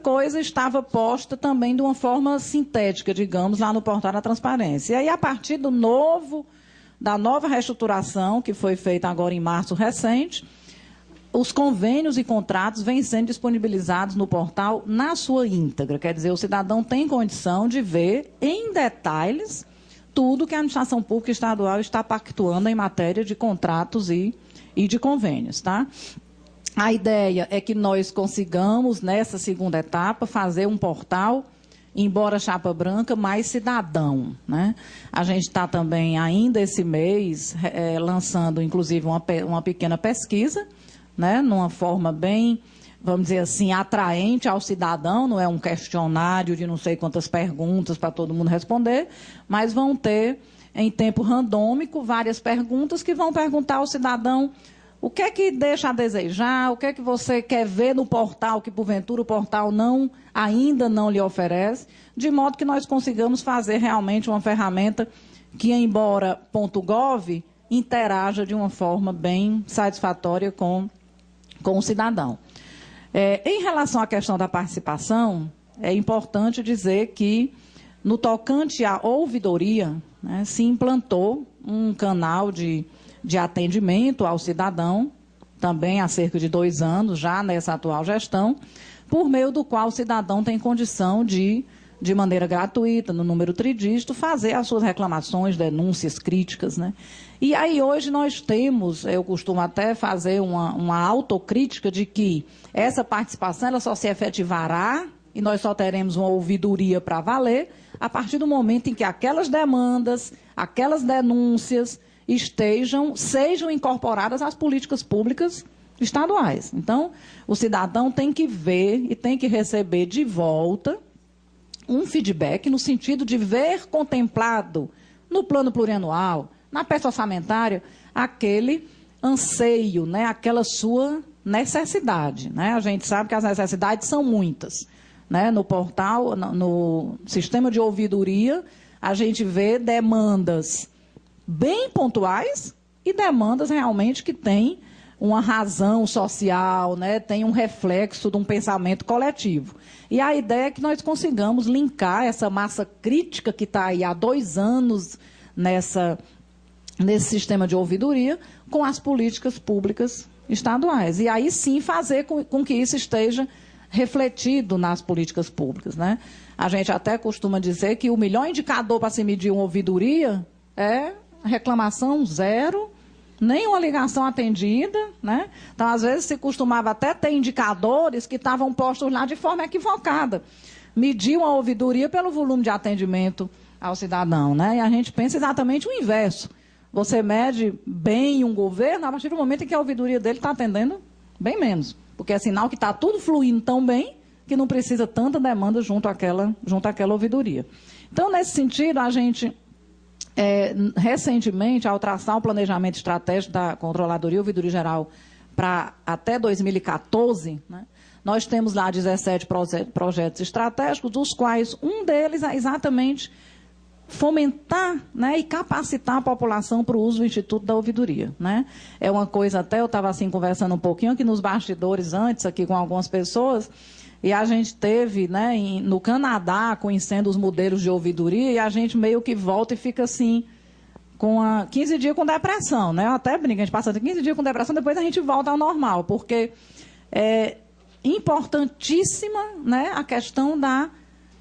coisa estava posta também de uma forma sintética, digamos, lá no portal da transparência. E aí, a partir da nova reestruturação, que foi feita agora em março recente, os convênios e contratos vêm sendo disponibilizados no portal na sua íntegra. Quer dizer, o cidadão tem condição de ver em detalhes tudo que a administração pública estadual está pactuando em matéria de contratos e de convênios, tá? A ideia é que nós consigamos, nessa segunda etapa, fazer um portal, embora chapa branca, mais cidadão, né? A gente está também, ainda esse mês, lançando, inclusive, uma pequena pesquisa, né? Numa forma bem, vamos dizer assim, atraente ao cidadão, não é um questionário de não sei quantas perguntas para todo mundo responder, mas vão ter, em tempo randômico, várias perguntas que vão perguntar ao cidadão o que é que deixa a desejar, o que é que você quer ver no portal, que porventura o portal ainda não lhe oferece, de modo que nós consigamos fazer realmente uma ferramenta que, embora .gov, interaja de uma forma bem satisfatória com o cidadão. Em relação à questão da participação, é importante dizer que, no tocante à ouvidoria, né, se implantou um canal de atendimento ao cidadão, também há cerca de 2 anos, já nessa atual gestão, por meio do qual o cidadão tem condição de maneira gratuita, no número tridígito, fazer as suas reclamações, denúncias, críticas, né? E aí hoje nós temos, eu costumo até fazer uma autocrítica de que essa participação ela só se efetivará e nós só teremos uma ouvidoria para valer a partir do momento em que aquelas demandas, aquelas denúncias sejam incorporadas às políticas públicas estaduais. Então, o cidadão tem que ver e tem que receber de volta um feedback no sentido de ver contemplado no plano plurianual, na peça orçamentária, aquele anseio, né, aquela sua necessidade, né? A gente sabe que as necessidades são muitas, né? No portal, no sistema de ouvidoria, a gente vê demandas bem pontuais e demandas realmente que têm uma razão social, né? Tem um reflexo de um pensamento coletivo. E a ideia é que nós consigamos linkar essa massa crítica que está aí há 2 anos nesse sistema de ouvidoria com as políticas públicas estaduais. E aí sim fazer com que isso esteja refletido nas políticas públicas, né? A gente até costuma dizer que o melhor indicador para se medir uma ouvidoria é reclamação zero, nem uma ligação atendida, né? Então, às vezes, se costumava até ter indicadores que estavam postos lá de forma equivocada. Medir uma ouvidoria pelo volume de atendimento ao cidadão, né? E a gente pensa exatamente o inverso. Você mede bem um governo a partir do momento em que a ouvidoria dele está atendendo bem menos. Porque é sinal que está tudo fluindo tão bem que não precisa tanta demanda junto àquela ouvidoria. Então, nesse sentido, a gente... recentemente, ao traçar o planejamento estratégico da Controladoria e Ouvidoria Geral para até 2014, né, nós temos lá 17 projetos estratégicos, dos quais um deles é exatamente fomentar, né, e capacitar a população para o uso do Instituto da Ouvidoria, né? É uma coisa até, eu estava assim conversando um pouquinho aqui nos bastidores antes, aqui com algumas pessoas, e a gente teve, né, no Canadá, conhecendo os modelos de ouvidoria, e a gente meio que volta e fica assim, 15 dias com depressão, né? Eu até brinco, a gente passa 15 dias com depressão, depois a gente volta ao normal, porque é importantíssima, né, a questão da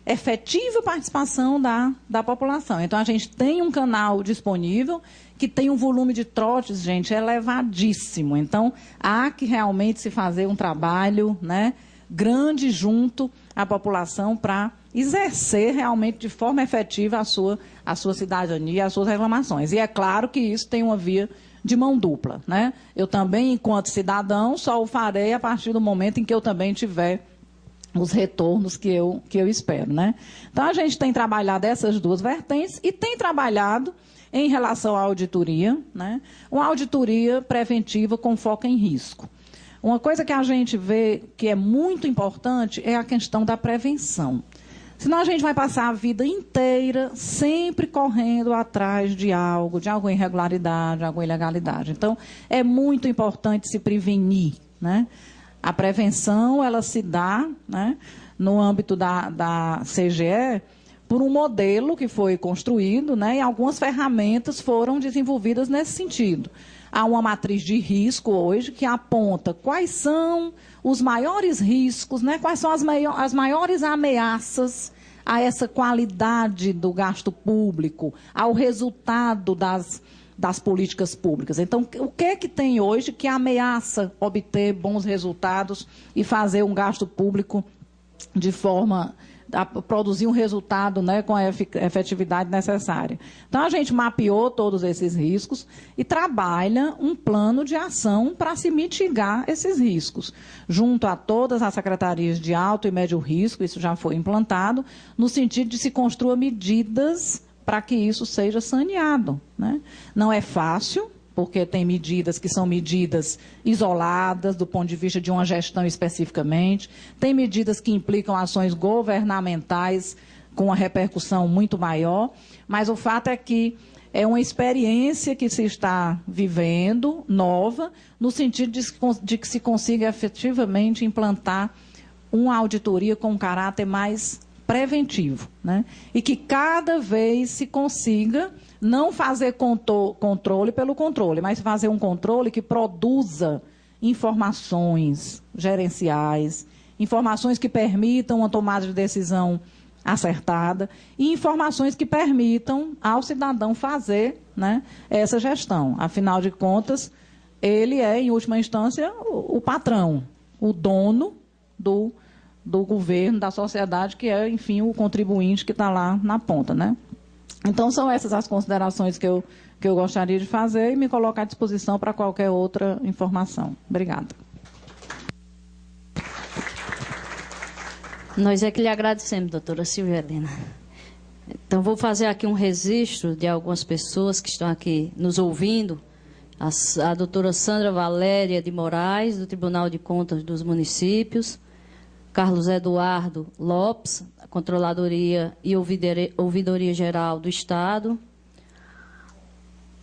efetiva participação da população. Então, a gente tem um canal disponível que tem um volume de trotes, gente, elevadíssimo. Então, há que realmente se fazer um trabalho, né, grande junto à população para exercer realmente de forma efetiva a sua cidadania, as suas reclamações. E é claro que isso tem uma via de mão dupla, né? Eu também, enquanto cidadão, só o farei a partir do momento em que eu também tiver os retornos que eu espero, né? Então, a gente tem trabalhado essas duas vertentes e tem trabalhado em relação à auditoria, né? Uma auditoria preventiva com foco em risco. Uma coisa que a gente vê que é muito importante é a questão da prevenção. Senão a gente vai passar a vida inteira sempre correndo atrás de alguma irregularidade, alguma ilegalidade. Então, é muito importante se prevenir, né? A prevenção, ela se dá, né, no âmbito da CGE, por um modelo que foi construído, né, e algumas ferramentas foram desenvolvidas nesse sentido. Há uma matriz de risco hoje que aponta quais são os maiores riscos, né, quais são as maiores ameaças a essa qualidade do gasto público, ao resultado das políticas públicas. Então, o que é que tem hoje que ameaça obter bons resultados e fazer um gasto público de forma a produzir um resultado, né, com a efetividade necessária? Então, a gente mapeou todos esses riscos e trabalha um plano de ação para se mitigar esses riscos, junto a todas as secretarias de alto e médio risco. Isso já foi implantado, no sentido de se construir medidas para que isso seja saneado, né? Não é fácil, porque tem medidas que são medidas isoladas, do ponto de vista de uma gestão especificamente, tem medidas que implicam ações governamentais com uma repercussão muito maior, mas o fato é que é uma experiência que se está vivendo, nova, no sentido de que se consiga efetivamente implantar uma auditoria com um caráter mais preventivo, né? E que cada vez se consiga não fazer controle pelo controle, mas fazer um controle que produza informações gerenciais, informações que permitam uma tomada de decisão acertada e informações que permitam ao cidadão fazer, né, essa gestão. Afinal de contas, ele é, em última instância, o patrão, o dono do governo, da sociedade, que é, enfim, o contribuinte que está lá na ponta, né? Então, são essas as considerações que eu gostaria de fazer e me colocar à disposição para qualquer outra informação. Obrigada. Nós é que lhe agradecemos, doutora Silvia Helena. Então, vou fazer aqui um registro de algumas pessoas que estão aqui nos ouvindo. A doutora Sandra Valéria de Moraes, do Tribunal de Contas dos Municípios, Carlos Eduardo Lopes, Controladoria e Ouvidoria Geral do Estado,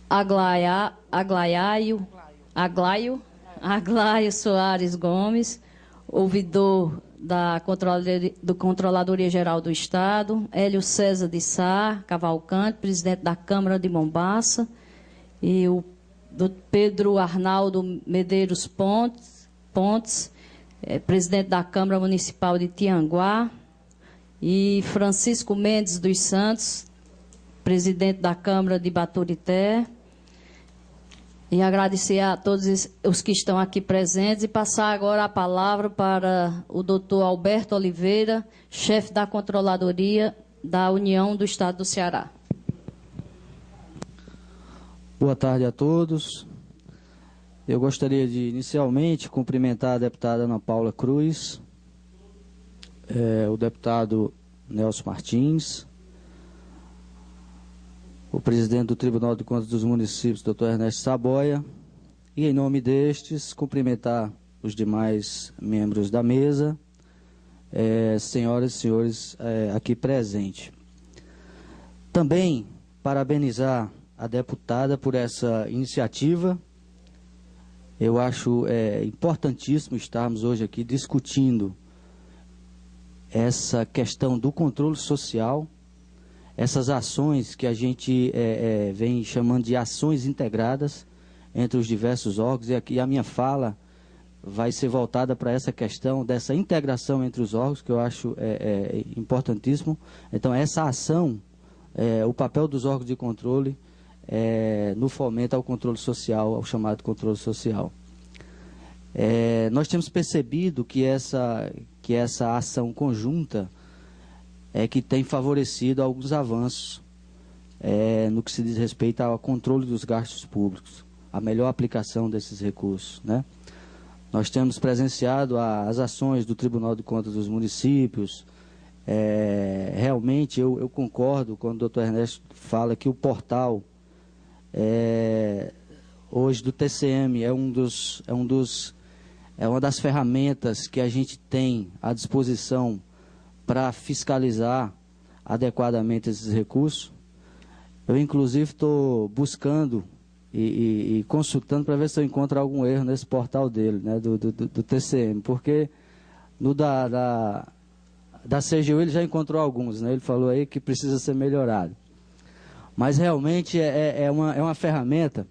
Aglaio Soares Gomes, ouvidor do Controladoria Geral do Estado, Hélio César de Sá Cavalcante, presidente da Câmara de Mombaça, e o do Pedro Arnaldo Medeiros Pontes, presidente da Câmara Municipal de Tianguá, e Francisco Mendes dos Santos, presidente da Câmara de Baturité. E agradecer a todos os que estão aqui presentes e passar agora a palavra para o doutor Alberto Oliveira, chefe da Controladoria da União do Estado do Ceará. Boa tarde a todos. Eu gostaria de, inicialmente, cumprimentar a deputada Ana Paula Cruz, o deputado Nelson Martins, o presidente do Tribunal de Contas dos Municípios, doutor Ernesto Saboia, e, em nome destes, cumprimentar os demais membros da mesa, senhoras e senhores aqui presentes. Também parabenizar a deputada por essa iniciativa. Eu acho importantíssimo estarmos hoje aqui discutindo essa questão do controle social, essas ações que a gente vem chamando de ações integradas entre os diversos órgãos, e aqui a minha fala vai ser voltada para essa questão dessa integração entre os órgãos, que eu acho importantíssimo. Então, essa ação, o papel dos órgãos de controle no fomento ao controle social, ao chamado controle social. Nós temos percebido que essa ação conjunta que tem favorecido alguns avanços no que se diz respeito ao controle dos gastos públicos, a melhor aplicação desses recursos, né? Nós temos presenciado as ações do Tribunal de Contas dos Municípios. Realmente eu concordo quando o doutor Ernesto fala que o portal hoje do TCM é uma das ferramentas que a gente tem à disposição para fiscalizar adequadamente esses recursos. Eu, inclusive, estou buscando e consultando para ver se eu encontro algum erro nesse portal dele, né, do TCM, porque no da CGU ele já encontrou alguns, né? Ele falou aí que precisa ser melhorado. Mas realmente é uma ferramenta.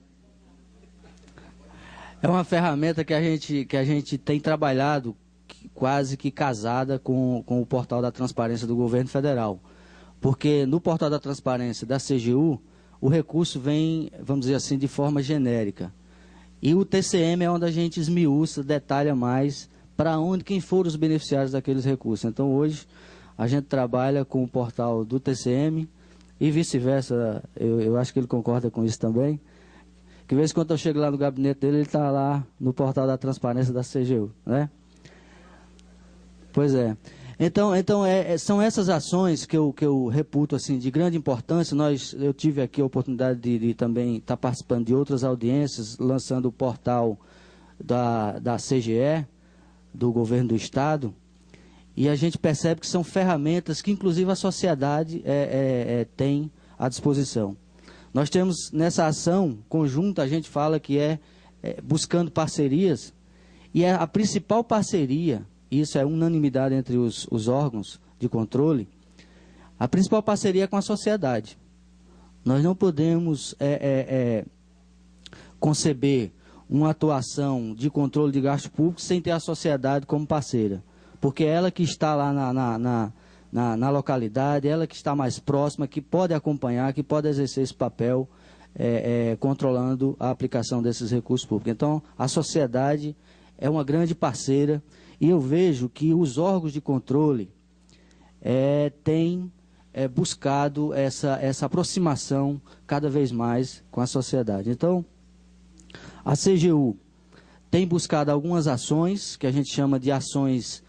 É uma ferramenta que a gente tem trabalhado quase que casada com o portal da transparência do governo federal. Porque no portal da transparência da CGU, o recurso vem, vamos dizer assim, de forma genérica. E o TCM é onde a gente esmiuça, detalha mais para onde, quem foram os beneficiários daqueles recursos. Então, hoje, a gente trabalha com o portal do TCM e vice-versa. Eu acho que ele concorda com isso também. Que, de vez em quando eu chego lá no gabinete dele, ele está lá no portal da transparência da CGU, né? Pois é. Então são essas ações que eu reputo assim, de grande importância. Eu tive aqui a oportunidade de também estar participando de outras audiências, lançando o portal da CGE, do governo do Estado, e a gente percebe que são ferramentas que, inclusive, a sociedade tem à disposição. Nós temos, nessa ação conjunta, a gente fala que buscando parcerias, e a principal parceria, isso é unanimidade entre os órgãos de controle, a principal parceria é com a sociedade. Nós não podemos conceber uma atuação de controle de gasto público sem ter a sociedade como parceira, porque é ela que está lá na localidade, ela que está mais próxima, que pode acompanhar, que pode exercer esse papel controlando a aplicação desses recursos públicos. Então, a sociedade é uma grande parceira. E eu vejo que os órgãos de controle têm buscado essa aproximação cada vez mais com a sociedade. Então, a CGU tem buscado algumas ações, que a gente chama de ações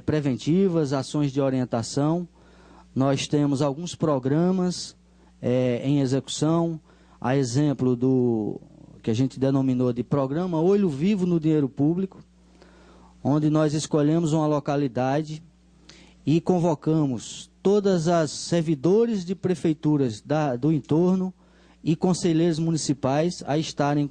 preventivas, ações de orientação. Nós temos alguns programas em execução, a exemplo do que a gente denominou de Programa Olho Vivo no Dinheiro Público, onde nós escolhemos uma localidade e convocamos todas as servidores de prefeituras do entorno e conselheiros municipais a estarem